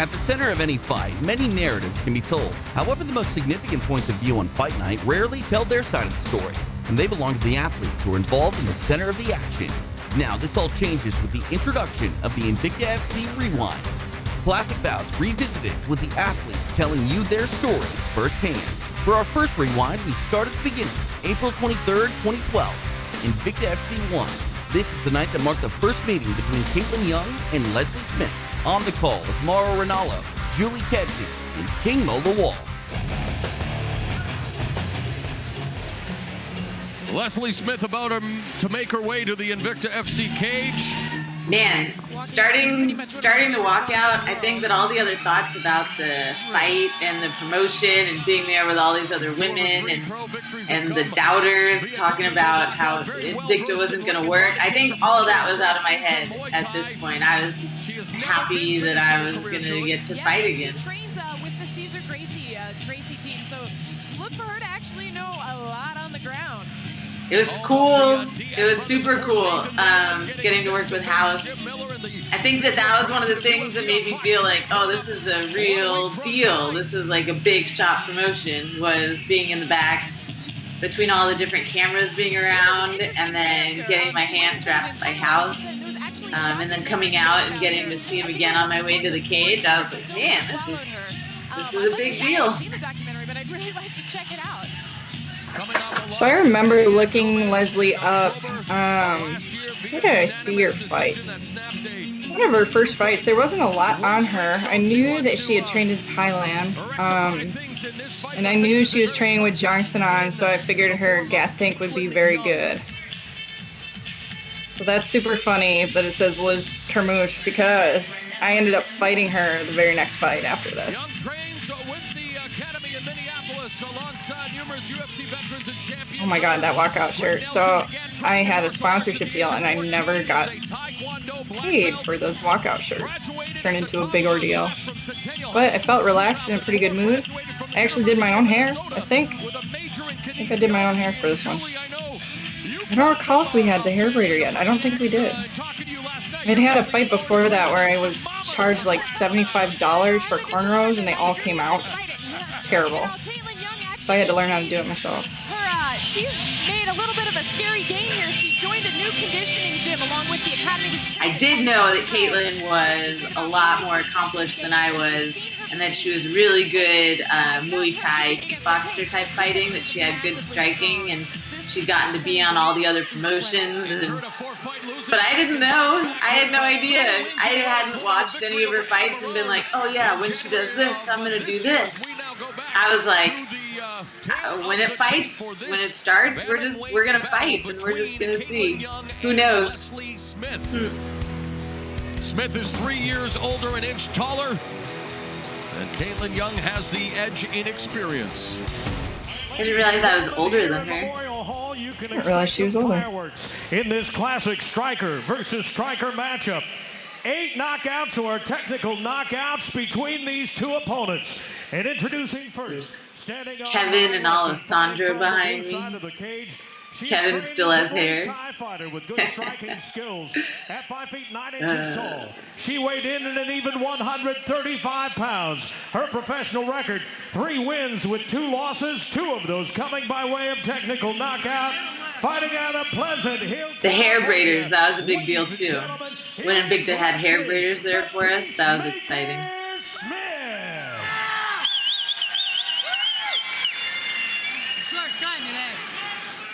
At the center of any fight, many narratives can be told. However, the most significant points of view on Fight Night rarely tell their side of the story, and they belong to the athletes who are involved in the center of the action. Now, this all changes with the introduction of the Invicta FC Rewind. Classic bouts revisited with the athletes telling you their stories firsthand. For our first rewind, we start at the beginning, April 23rd, 2012, Invicta FC 1. This is the night that marked the first meeting between Kaitlin Young and Leslie Smith. On the call is Mauro Ranallo, Julie Kedzie, and King Mo Lawal. Leslie Smith about to make her way to the Invicta FC cage. Man, starting to walk out, I think that all the other thoughts about the fight and the promotion and being there with all these other women and the doubters talking about how Invicta wasn't going to work, I think all of that was out of my head at this point. I was just happy that I was going to get to fight again. She trains with the Cesar Gracie team, so look for her to actually know a lot on the ground. It was cool. It was super cool getting to work with House. I think that was one of the things that made me feel like, oh, this is a real deal. This is like a big shot promotion, was being in the back between all the different cameras being around and then getting my hand trapped by House. And then coming out and getting to see him again on my way to the cage. I was like, man, this is a big deal. I haven't seen the documentary, but I'd really like to check it out. So I remember looking Leslie up. Where did I see her fight? One of her first fights. There wasn't a lot on her. I knew that she had trained in Thailand. And I knew she was training with Jongsanon, so I figured her gas tank would be very good. So that's super funny that it says Liz Carmouche, because I ended up fighting her the very next fight after this. Oh my god, that walkout shirt. So I had a sponsorship deal and I never got paid for those walkout shirts. Turned into a big ordeal. But I felt relaxed and in a pretty good mood. I actually did my own hair, I think. I did my own hair for this one. I don't recall if we had the hair braider yet. I don't think we did. I'd had a fight before that where I was charged like $75 for cornrows and they all came out. It was terrible. So I had to learn how to do it myself. She's made a little bit of a scary game here. She joined a new conditioning gym along with the academy. I did know that Kaitlin was a lot more accomplished than I was, and that she was really good Muay Thai kickboxer type fighting, that she had good striking, and she'd gotten to be on all the other promotions. But I didn't know. I had no idea. I hadn't watched any of her fights and been like, oh yeah, when she does this, I'm going to do this. I was like, when it fights, when it starts, we're gonna fight, and we're just gonna see. Who knows? Smith is 3 years older, an inch taller, and Kaitlin Young has the edge in experience. I didn't realize I was older than her. I didn't realize she was older. In this classic striker versus striker matchup, 8 knockouts or technical knockouts between these two opponents. And introducing first, standing on Kevin and Alessandro behind me. Kevin still has hair. With good striking skills at 5 feet 9 inches tall. She weighed in at an even 135 pounds. Her professional record, 3 wins with 2 losses, 2 of those coming by way of technical knockout. Fighting out of Pleasant Hill. The hair braiders, that was a big deal too. When Invicta had hair braiders there for us, that was exciting.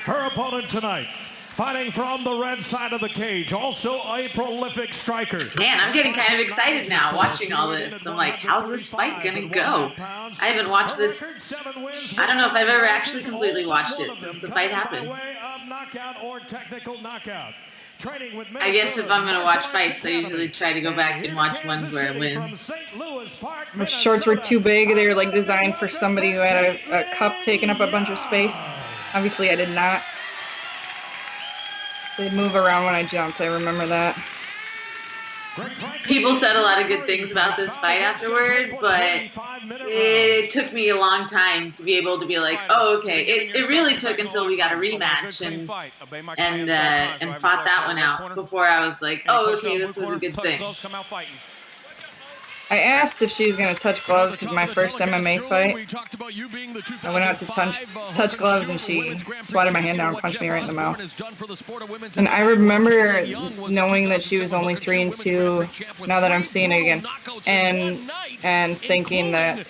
Her opponent tonight, fighting from the red side of the cage, also a prolific striker. Man, I'm getting kind of excited now watching all this. I'm like, how's this fight gonna go? I haven't watched this. I don't know if I've ever actually completely watched it since the fight happened. I guess if I'm going to watch fights, I usually try to go back and watch ones where I win. My shorts were too big. They were like designed for somebody who had a cup taking up a bunch of space. Obviously, I did not. They'd move around when I jumped. I remember that. People said a lot of good things about this fight afterward, but it took me a long time to be able to be like, oh, okay. It really took until we got a rematch and fought that one out before I was like, oh, okay, this was a good thing. I asked if she was going to touch gloves because my first MMA fight, I went out to touch gloves and she swatted my hand down and punched me right in the mouth. And I remember knowing that she was only 3-2 now that I'm seeing it again, and thinking that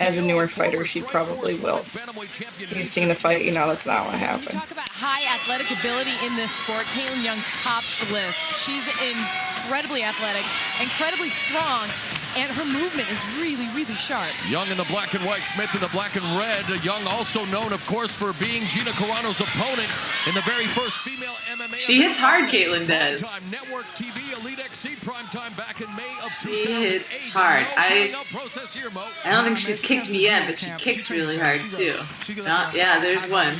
as a newer fighter, she probably will. If you've seen the fight, you know that's not what happened. Talk about high athletic ability in this sport. Kaitlin Young tops the list. She's incredibly athletic, incredibly strong, and her movement is really, really sharp. Young in the black and white, Smith in the black and red. Young also known, of course, for being Gina Carano's opponent in the very first female MMA. She hits hard, Kaitlin does. Network TV, Elite XC primetime back in May of 2008. She hits hard. I don't think she's kicked me yet, but she kicks really hard too. Yeah, there's one.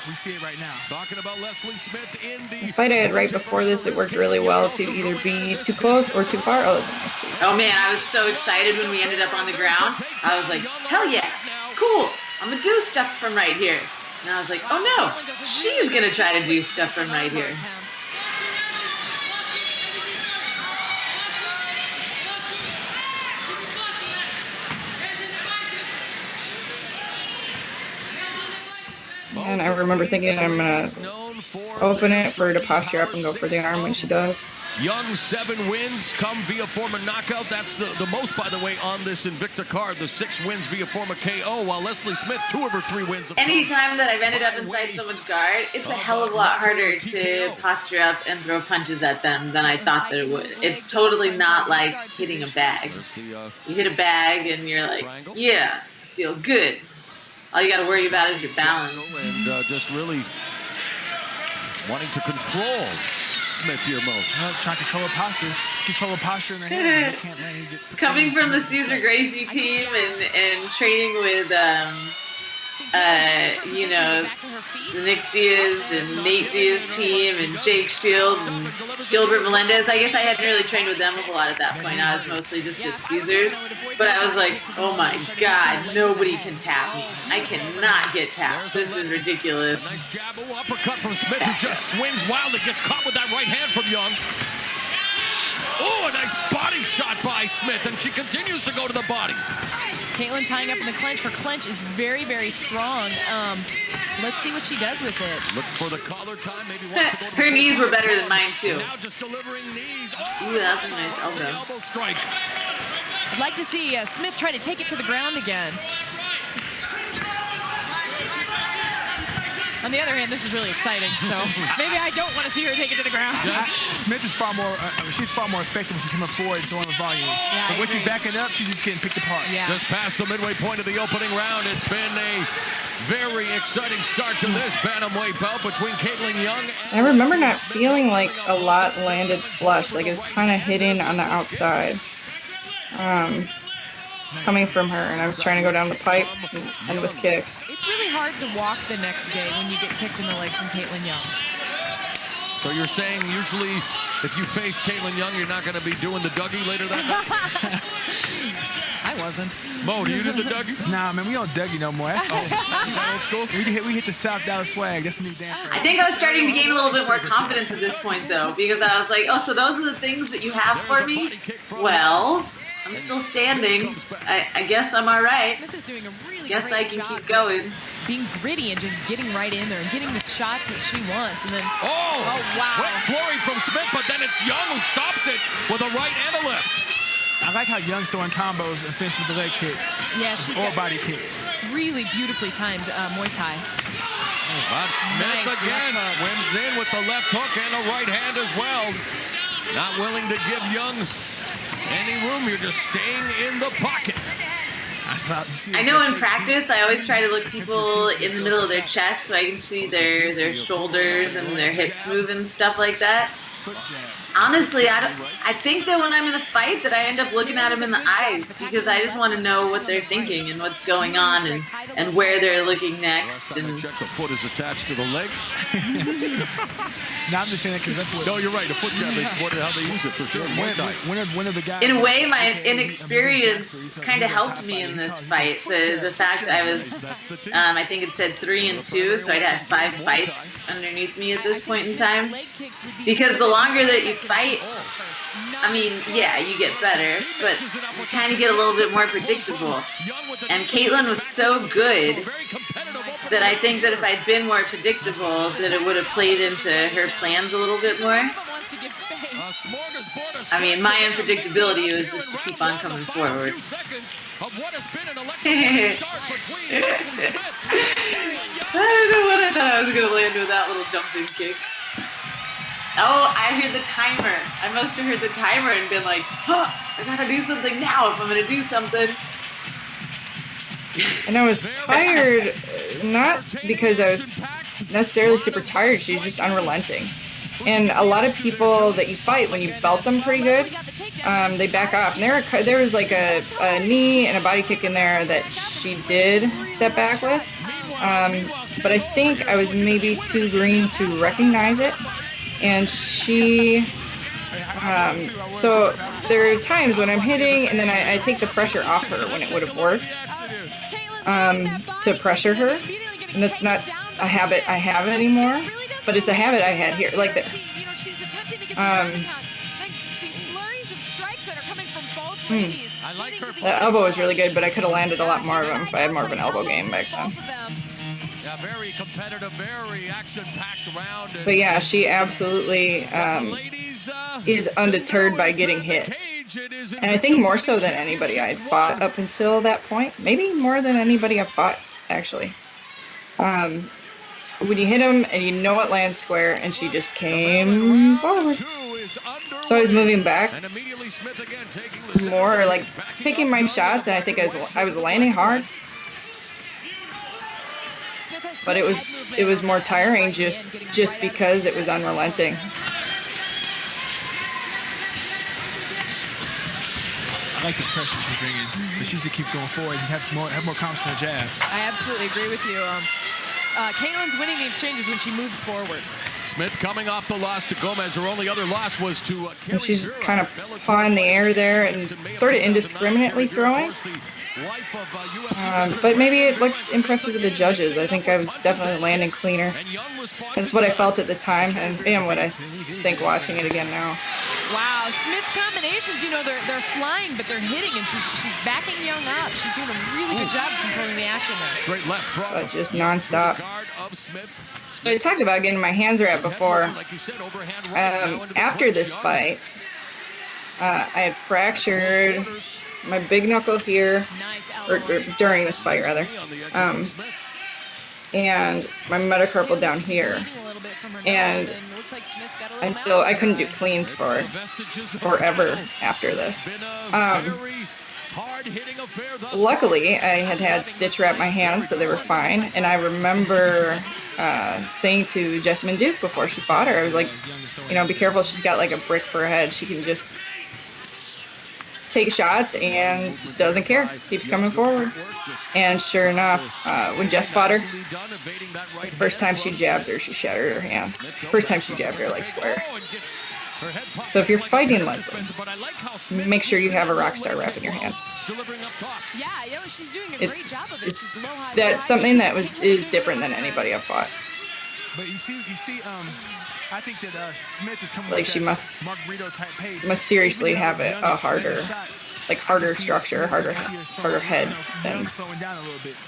We see it right now. Talking about Leslie Smith in The fight I had right before this, it worked really well to either be too close or too far. Oh, that's nice. Oh man, I was so excited when we ended up on the ground. I was like, hell yeah, cool. I'm gonna do stuff from right here. And I was like, oh no, she's gonna try to do stuff from right here. And I remember thinking I'm going to open it for her to posture up and go for the arm when she does. Young 7 wins come via form of knockout. That's the most, by the way, on this Invicta card. The 6 wins via form of KO, while Leslie Smith, 2 of her 3 wins. Anytime that I've ended up inside someone's guard, it's a hell of a lot harder to posture up and throw punches at them than I thought that it would. It's totally not like hitting a bag. You hit a bag and you're like, yeah, feel good. All you got to worry about is your balance. And just really wanting to control Smith here, Mo. Trying to control her posture in her hands. You can't let her get Coming from the Cesar Gracie team and training with, you know, the Nick Diaz and Nate Diaz team and Jake Shields and Gilbert Melendez. I guess I hadn't really trained with them a lot at that point. I was mostly just at Caesars. But I was like, oh my God, nobody can tap me. I cannot get tapped. This is ridiculous. Nice jab, uppercut from Smith, who just swings wildly, gets caught with that right hand from Young. Oh, a nice body shot by Smith, and she continues to go to the body. Kaitlin tying up in the clinch. Her clinch is very, very strong. Let's see what she does with it. Looks for the collar time. Maybe wants to go to Her knees were better than mine, too. Now just delivering knees. Ooh, that's a nice elbow. Elbow strike. I'd like to see Smith try to take it to the ground again. On the other hand, this is really exciting, so maybe I don't want to see her take it to the ground. Smith is far more, she's far more effective when she's coming forward and throwing the volume. Yeah, but when she's backing up, she's just getting picked apart. Yeah. Just past the midway point of the opening round, it's been a very exciting start to this bantamweight bout between Kaitlin Young I remember not feeling like a lot landed flush, like it was kind of hitting on the outside. Coming from her, and I was trying to go down the pipe and with kicks. It's really hard to walk the next day when you get kicked in the leg from Kaitlin Young. So you're saying usually if you face Kaitlin Young, you're not going to be doing the Dougie later that night? I wasn't. Mo, do you do the Dougie? Nah, man, we don't Dougie no more. That's old school. We hit the South Dallas swag. That's a new dance. I think I was starting to gain a little bit more confidence at this point, though, because I was like, oh, so those are the things that you have for me? Well, I'm still standing. I guess I'm all right. Smith is doing a really Guess I great can job keep going. being gritty and just getting right in there and getting the shots that she wants. And then, Oh, wow. Quick flurry from Smith, but then it's Young who stops it with a right and a left. I like how Young's throwing combos and finishing with the leg kick Yeah, she's or got body kick. really beautifully timed Muay Thai. But Smith Nice again left hook. wins in with the left hook and a right hand as well. Not willing to give Young any room. You're just staying in the pocket. I know in practice, I always try to look people in the middle of their chest so I can see their shoulders and their hips move and stuff like that. Honestly, I think that when I'm in a fight that I end up looking at them in the eyes because I just want to know what they're thinking and what's going on and where they're looking next. And Check the foot is attached to the leg. Now I'm just saying that because that's what. No, you're right. The foot jab, how they use it for sure. One of the guys. in a way, my inexperience kind of helped me in this fight. The fact that I was, I think it said 3-2, so I'd had 5 fights underneath me at this point in time. Because the longer that you fight, I mean, yeah, you get better, but you kind of get a little bit more predictable. And Kaitlin was so good that I think that if I'd been more predictable, that it would have played into her plans a little bit more. I mean, my unpredictability was just to keep on coming forward. I don't know what I thought I was going to land with that little jumping kick. Oh, I heard the timer. I must have heard the timer and been like, huh, I gotta do something now if I'm gonna do something. And I was tired, not because I was necessarily super tired, she's just unrelenting. And a lot of people that you fight, when you belt them pretty good, they back off. And there was like a knee and a body kick in there that she did step back with. But I think I was maybe too green to recognize it. And she, so there are times when I'm hitting and then I take the pressure off her when it would have worked, to pressure her. And that's not a habit I have anymore, but it's a habit I had here. Like that. The elbow was really good, but I could have landed a lot more of them if I had more of an elbow game back then. Yeah, very competitive, very action-packed round. But yeah, she absolutely is undeterred by getting hit. And I think more so than anybody I had fought up until that point. Maybe more than anybody I've fought, actually. When you hit him and you know it lands square, and she just came forward. So I was moving back more, like picking my shots, and I think I was landing hard. But it was more tiring just because it was unrelenting. I like the pressure she's bringing, but she needs to keep going forward and have more confidence in her jab. I absolutely agree with you. Kaitlin's winning the exchanges when she moves forward. Smith coming off the loss to Gomez. Her only other loss was to and she's just kind of pawing the air there and sort of indiscriminately throwing. But maybe it looked impressive to the judges. I think I was definitely landing cleaner. That's what I felt at the time, and damn what I think watching it again now. Wow, Smith's combinations, they're flying, but they're hitting, and she's backing Young up. She's doing a really good job of controlling the action there. Great left front. But just nonstop. So I talked about getting my hands wrapped before. After this fight, I had fractured my big knuckle here, or during this fight rather, and my metacarpal down here, and I couldn't do cleans for forever after this. Luckily, I had stitch wrap my hands, so they were fine, and I remember saying to Jessamine Duke before she fought her, I was like, be careful, she's got like a brick for her head, she can just take shots and doesn't care, keeps coming forward. And sure enough, when Jess fought her, the first time she jabs her, she shattered her hand. First time she jabbed her like square. So if you're fighting Leslie, make sure you have a rock star wrap in your hands. Yeah, she's doing a great job of it. She's low, high, that's something that is different than anybody I've fought. But you see, I think that Smith is coming like she must seriously have a harder structure, harder head than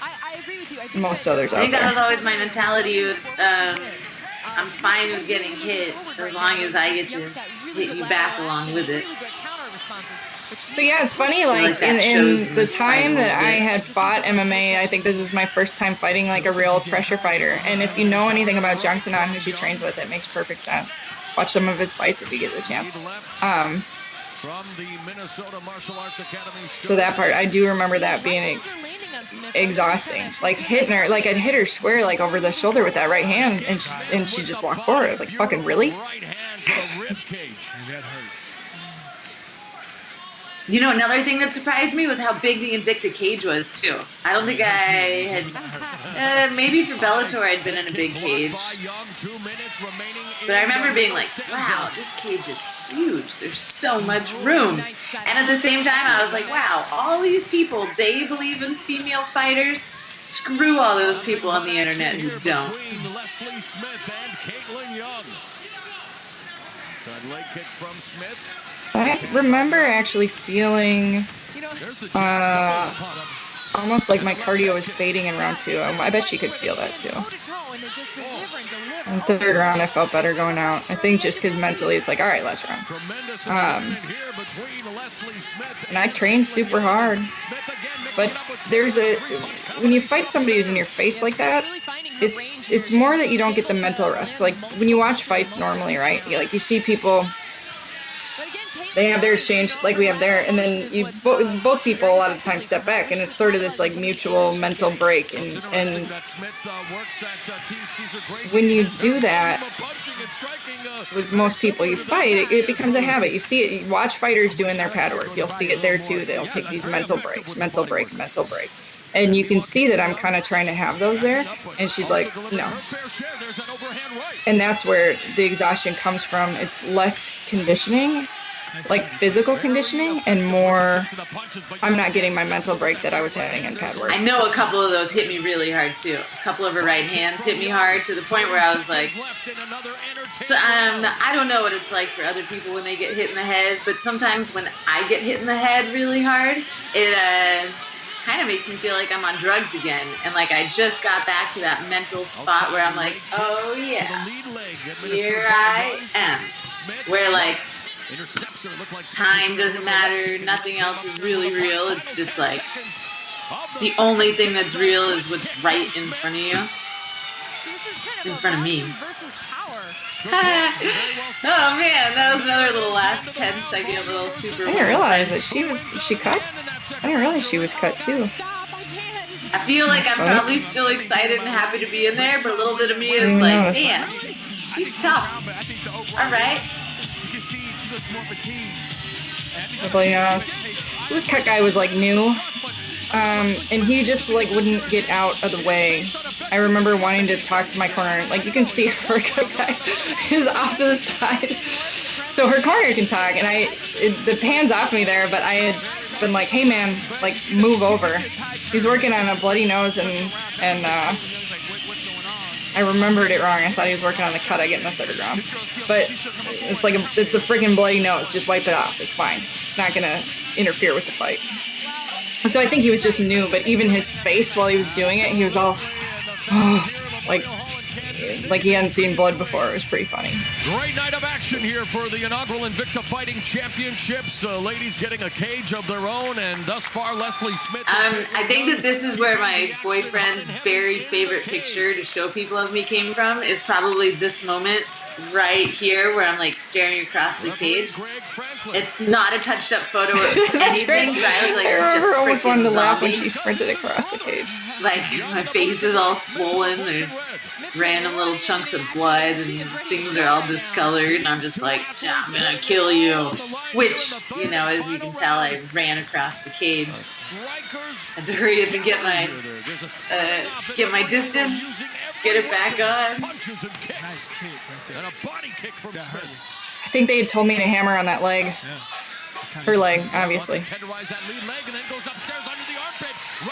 I agree with you. I think most others out I think there. that was always my mentality. Was I'm fine with getting hit as long as I get to hit you back along with it. So yeah, it's funny, like in the time that I had fought MMA, I think this is my first time fighting like a real pressure fighter. And if you know anything about Jung Sanan, who she trains with, it makes perfect sense. Watch some of his fights if you get the chance. So that part, I do remember that being exhausting. Like hitting her, like I'd hit her square like over the shoulder with that right hand, and she just walked forward. I was like, fucking really? Another thing that surprised me was how big the Invicta cage was, too. I don't think I had... maybe for Bellator I'd been in a big cage. But I remember being like, wow, this cage is huge. There's so much room. And at the same time, I was like, wow, all these people, they believe in female fighters. Screw all those people on the internet who don't. Leslie Smith and Kaitlin Young. Side leg kick from Smith. I remember actually feeling almost like my cardio was fading in round 2. I bet she could feel that too. In third round, I felt better going out. I think just because mentally it's like, all right, last round. And I trained super hard. But when you fight somebody who's in your face like that, it's more that you don't get the mental rest. Like when you watch fights normally, right? You see people, they have their exchange like we have there, and then both people a lot of the time step back, and it's sort of this like mutual mental break. And when you do that with most people you fight, it becomes a habit. You see it. You watch fighters doing their pad work. You'll see it there too. They'll take these mental breaks, mental break, mental break. And you can see that I'm kind of trying to have those there. And she's like, no. And that's where the exhaustion comes from. It's less conditioning, like physical conditioning, and more, I'm not getting my mental break that I was having in pad work. I know a couple of those hit me really hard too. A couple of her right hands hit me hard to the point where I was like, I don't know what it's like for other people when they get hit in the head, but sometimes when I get hit in the head really hard, it kind of makes me feel like I'm on drugs again, and like I just got back to that mental spot where I'm like, oh yeah, here I am, where like time doesn't matter, nothing else is really real. It's just like the only thing that's real is what's right in front of you, in front of me. Oh man, that was another little last 10-second little super. I didn't realize that she cut. I didn't realize she was cut too. I feel like I'm probably still excited and happy to be in there, but a little bit of me is like, man, she's tough. All right. So this cut guy was like new, and he just like wouldn't get out of the way. I remember wanting to talk to my corner. Like you can see her cut guy is off to the side, so her corner can talk, and the pan's off me there, but I had been like, hey man, like move over. He's working on a bloody nose, and I remembered it wrong. I thought he was working on the cut I get in the third round, but it's a freaking bloody nose. Just wipe it off. It's fine. It's not gonna interfere with the fight. So I think he was just new, but even his face while he was doing it, he was all like he hadn't seen blood before. It was pretty funny. Great night of action here for the inaugural Invicta Fighting Championships. Ladies getting a cage of their own, and thus far Leslie Smith. I think that this is where my boyfriend's very favorite picture to show people of me came from. Is probably this moment right here where I'm like staring across the cage. It's not a touched up photo of anything. I remember almost wanted to laugh when she sprinted across the cage. Like my face is all swollen. There's random little chunks of blood and things are all discolored. And I'm just like, yeah, I'm gonna kill you. Which, you know, as you can tell, I ran across the cage. I had to hurry up and get my distance, get it back on. I think they had told me to hammer on that leg. Her leg, obviously.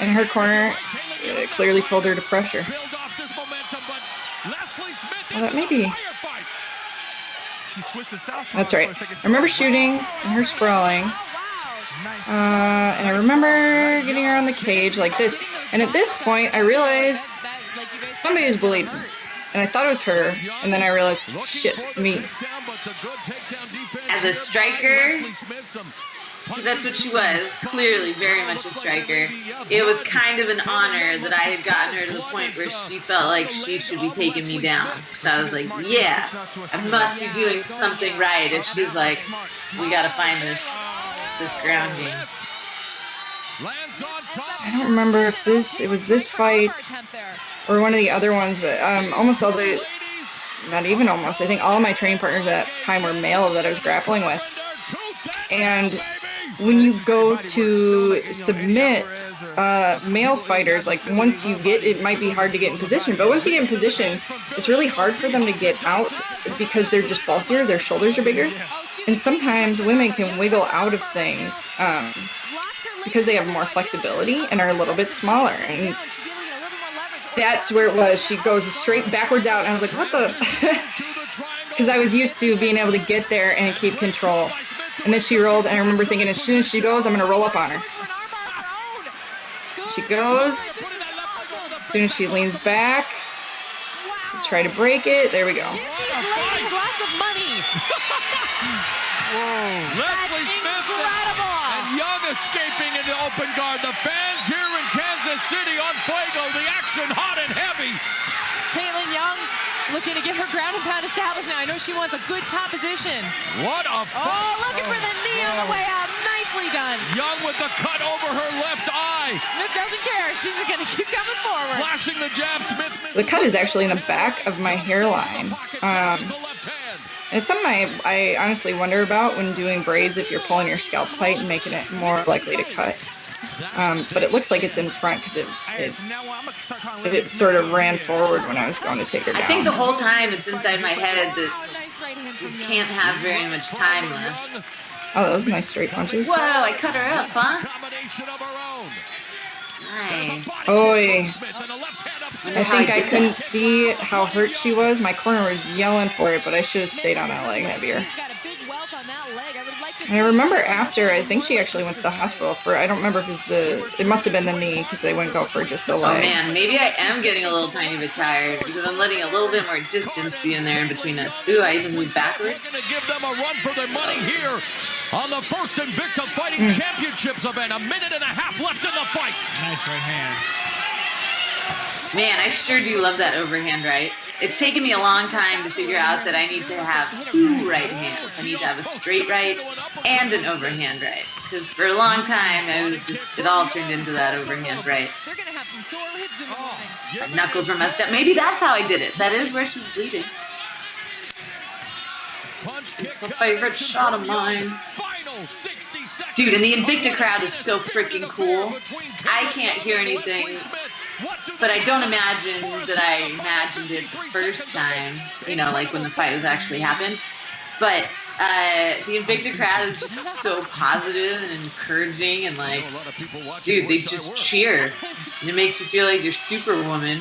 And her corner clearly told her to pressure. Well, that may be. That's right. I remember shooting and her sprawling. And I remember getting her on the cage like this. And at this point, I realized somebody was bleeding. And I thought it was her. And then I realized, shit, it's me. As a striker, that's what she was. Clearly, very much a striker. It was kind of an honor that I had gotten her to the point where she felt like she should be taking me down. So I was like, yeah, I must be doing something right. If she's like, we gotta find this grounding. I don't remember if it was this fight or one of the other ones, but almost all the, not even almost, I think all of my training partners at that time were male that I was grappling with. And when you go to submit male fighters, like once you get, it might be hard to get in position, but once you get in position, it's really hard for them to get out because they're just bulkier, their shoulders are bigger. And sometimes women can wiggle out of things because they have more flexibility and are a little bit smaller. And that's where it was. She goes straight backwards out, and I was like, what the? Because I was used to being able to get there and keep control. And then she rolled, and I remember thinking, as soon as she goes, I'm going to roll up on her. She goes. As soon as she leans back, try to break it. There we go. Ladies, lots of money. Whoa. Leslie Smith Incredible. and Young escaping into open guard. The fans here in Kansas City on Fuego. The action hot and heavy. Kaitlin Young looking to get her ground and pound established now. I know she wants a good top position. What a fight. Oh, looking for the knee on the way out. Nicely done. Young with the cut over her left eye. Smith doesn't care. She's going to keep coming forward. Flashing the jab. Smith. The cut is actually in the back of my hairline. It's something I honestly wonder about when doing braids, if you're pulling your scalp tight and making it more likely to cut. But it looks like it's in front because it sort of ran forward when I was going to take her down. I think the whole time it's inside my head that you can't have very much time left. Oh, those nice straight punches. Whoa, I cut her up, huh? Nice. Oy. I think I couldn't see how hurt she was. My corner was yelling for it, but I should have stayed on that leg heavier. And I remember after, I think she actually went to the hospital for, I don't remember if it was it must have been the knee because they wouldn't go for just the leg. Oh man, maybe I am getting a little tiny bit tired because I'm letting a little bit more distance be in there in between us. Ooh, I even moved backwards. Going to give them a run for their money here on the first Invicta Fighting Championships event. A minute and a half left in the fight. Nice right hand. Man, I sure do love that overhand right. It's taken me a long time to figure out that I need to have two right hands. I need to have a straight right and an overhand right. Because for a long time, it all turned into that overhand right. They're going to have some sore ribs in the morning. My knuckles were messed up. Maybe that's how I did it. That is where she's bleeding. It's a favorite shot of mine. Dude, and the Invicta crowd is so freaking cool. I can't hear anything, but I don't imagine that I imagined it the first time, you know, like when the fight has actually happened. But the Invicta crowd is just so positive and encouraging, and like, dude, they just cheer. And it makes you feel like you're Superwoman.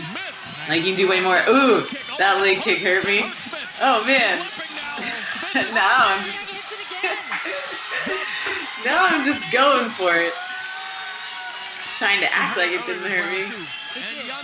Like you can do way more. Ooh, that leg kick hurt me. Oh man. Now I'm just going for it. Trying to act like it didn't hurt me.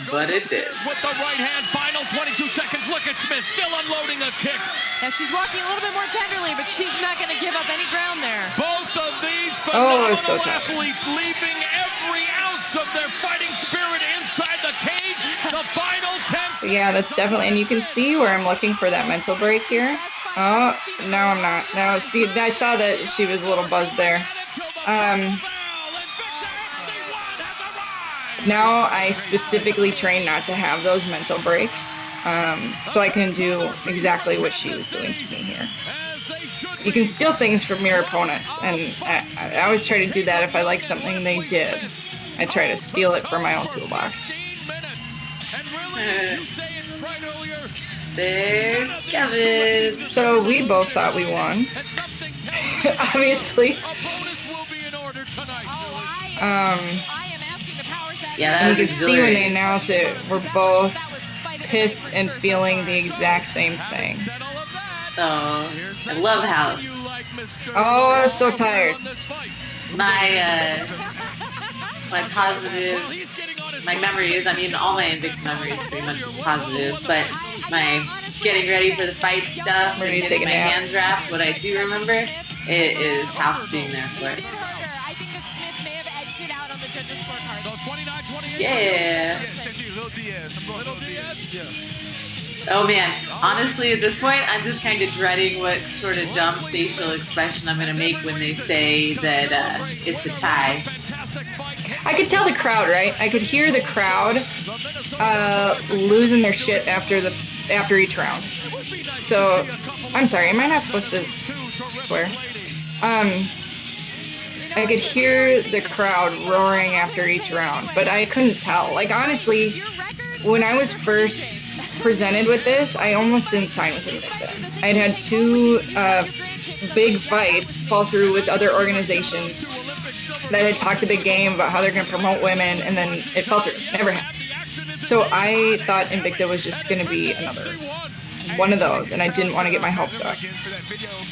But it did. With the right hand, final 22 seconds. Look at Smith, still unloading a kick. Now she's walking a little bit more tenderly, but she's not going to give up any ground there. Both of these phenomenal so tough. athletes leaving every ounce of their fighting spirit inside the cage. The final 10. Yeah, that's definitely, and you can see where I'm looking for that mental break here. Oh, no, I'm not. No, see, I saw that she was a little buzzed there. Now I specifically train not to have those mental breaks, so I can do exactly what she was doing to me here. You can steal things from your opponents, and I always try to do that if I like something they did. I try to steal it from my own toolbox. There's Kevin. So we both thought we won. Obviously. Yeah, that And was you can see when they exhilarating. announce it, we're both pissed and feeling the exact same thing. Oh, I love how Oh, I was so tired. my positive, my memories, I mean, all my Invicta memories are pretty much positive, but my getting ready for the fight stuff Where and you getting take my a nap? hands wrapped, what I do remember, it is House being there for it. I think that Smith may have edged it out on the judges' scorecard. So 29-28. Yeah. Little Diaz. Little Diaz. Yeah. Oh man, honestly at this point, I'm just kind of dreading what sort of dumb facial expression I'm going to make when they say that it's a tie. I could tell the crowd, right? I could hear the crowd losing their shit after each round. So, I'm sorry, am I not supposed to swear? I could hear the crowd roaring after each round, but I couldn't tell. Like, honestly, when I was first presented with this, I almost didn't sign with Invicta. I'd had two big fights fall through with other organizations that had talked a big game about how they're going to promote women, and then it fell through. Never happened. So I thought Invicta was just going to be another one of those, and I didn't want to get my hopes up.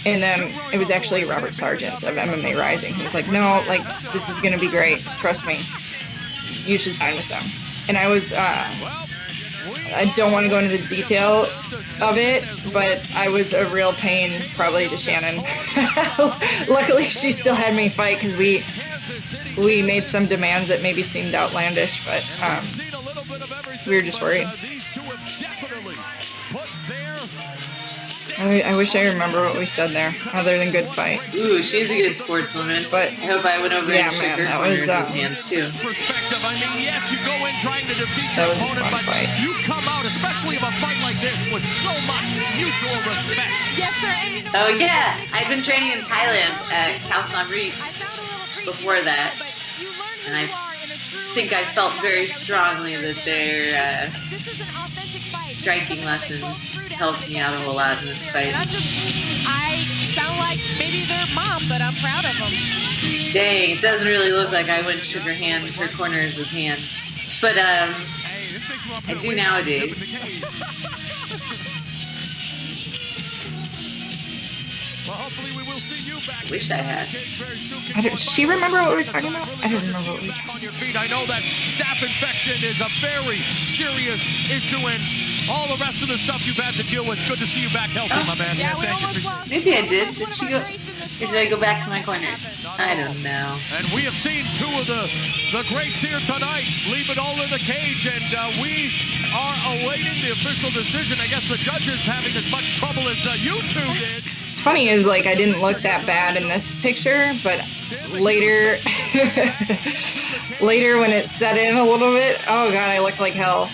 And then it was actually Robert Sargent of MMA Rising. He was like, no, like, this is going to be great. Trust me. You should sign with them. And I was, I don't want to go into the detail of it, but I was a real pain probably to Shannon. Luckily, she still had me fight because we made some demands that maybe seemed outlandish, but we were just worried. I wish I remember what we said there, other than good fight. Ooh, she's a good sportswoman. But I hope I went over and shook her corner in his hands too. Perspective. I mean, yes, you go in trying to defeat That your was a opponent, fun but fight. you come out, especially of a fight like this, with so much mutual respect. Yes, sir. And you know, Oh yeah, I've been training in Thailand at Khao San Reef before that, and I think I felt very strongly that their striking lessons helped me out a whole lot in this fight. And I sound like maybe their mom, but I'm proud of them. Dang, it doesn't really look like I went and shook her corners with hands. But I do nowadays. Well, hopefully we will see you back. Wish I had. Does she remember what we were talking about? I don't remember what we were talking On your feet. I know that staph infection is a very serious issue, and all the rest of the stuff you've had to deal with. Good to see you back healthy, my man. Yeah, we Thank almost you. lost. Maybe I did. Did she go? Or did I go back to my corners? I don't know. And we have seen two of the greats here tonight leave it all in the cage, and we are awaiting the official decision. I guess the judges having as much trouble as you two did. What's funny is, like, I didn't look that bad in this picture, but later, later when it set in a little bit, oh god, I looked like hell.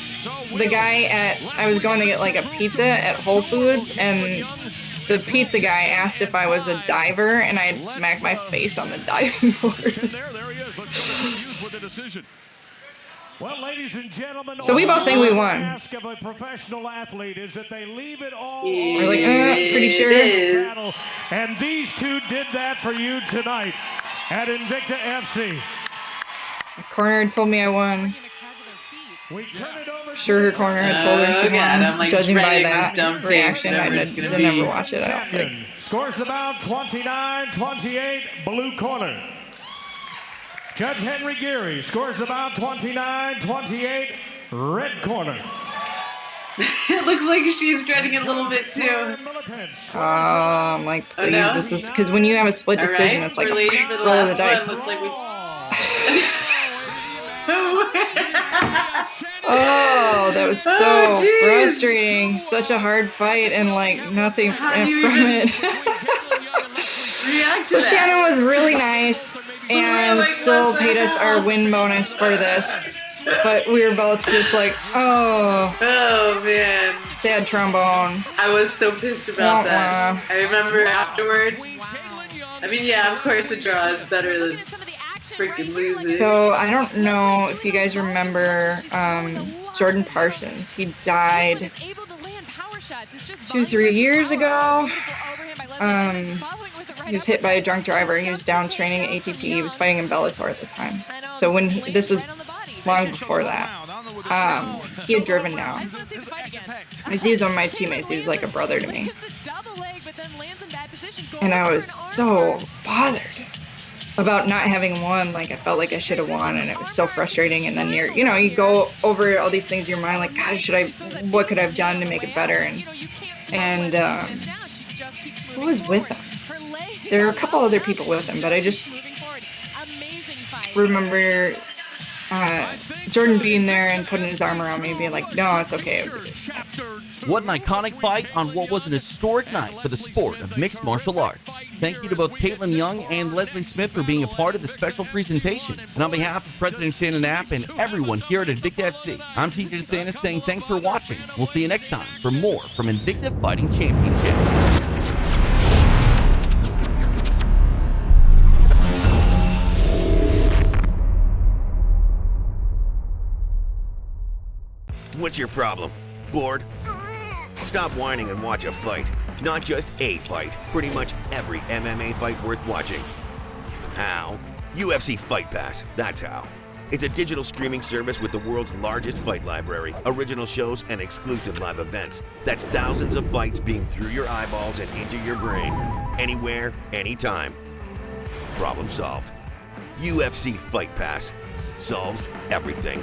The guy I was going to get like a pizza at Whole Foods, and the pizza guy asked if I was a diver, and I had smacked my face on the diving board. There he is. Let's get the with the decision. Well, ladies and gentlemen, So we both think we won. ask of a professional athlete is that they leave it all We're like, pretty sure. battle, and these two did that for you tonight at Invicta FC. The corner had told me I won. We turn it over. Sure, her corner had told her she Oh, God, won. I'm, like, Judging by dreading that this dumb face, reaction, whatever I'd it's gonna never be. watch it, I don't think. Champion scores the bout 29-28, blue corner. Judge Henry Geary scores the bout 29-28, red corner. It looks like she's dreading it a little bit too. I'm like, Oh, please, no? this is because when you have a split All decision, right, it's like we're a waiting for the roll of the last dice. one. Looks like we. Oh, that was so Oh, geez. frustrating. Such a hard fight, and like nothing How from do you it. React to So that. Shannon was really nice and like, still what the paid us our hell? win bonus for this. But we were both just like, oh, Oh man, sad trombone. I was so pissed about Wah, that. wah. I remember afterwards. I mean, yeah, of course a draw is better than freaking losing. So I don't know if you guys remember Jordan Parsons. He died 2-3 years ago. He was hit by a drunk driver. He was down training at ATT. He was fighting in Bellator at the time. So when this was long before that, he had driven down. He was one of my teammates. He was like a brother to me. And I was so bothered about not having won. Like, I felt like I should have won, and it was so frustrating. And then you go over all these things in your mind, like, God, what could I have done to make it better? And who was with him? There were a couple other people with him, but I just remember Jordan being there and putting his arm around me and being like, no, it's okay. It was a good fight. What an iconic fight on what was an historic night for the sport of mixed martial arts. Thank you to both Kaitlin Young and Leslie Smith for being a part of the special presentation. And on behalf of President Shannon Knapp and everyone here at Invicta FC, I'm TJ DeSantis saying thanks for watching. We'll see you next time for more from Invicta Fighting Championships. What's your problem? Bored? Stop whining and watch a fight. Not just a fight, pretty much every MMA fight worth watching. How? UFC Fight Pass, that's how. It's a digital streaming service with the world's largest fight library, original shows, and exclusive live events. That's thousands of fights being through your eyeballs and into your brain. Anywhere, anytime. Problem solved. UFC Fight Pass solves everything.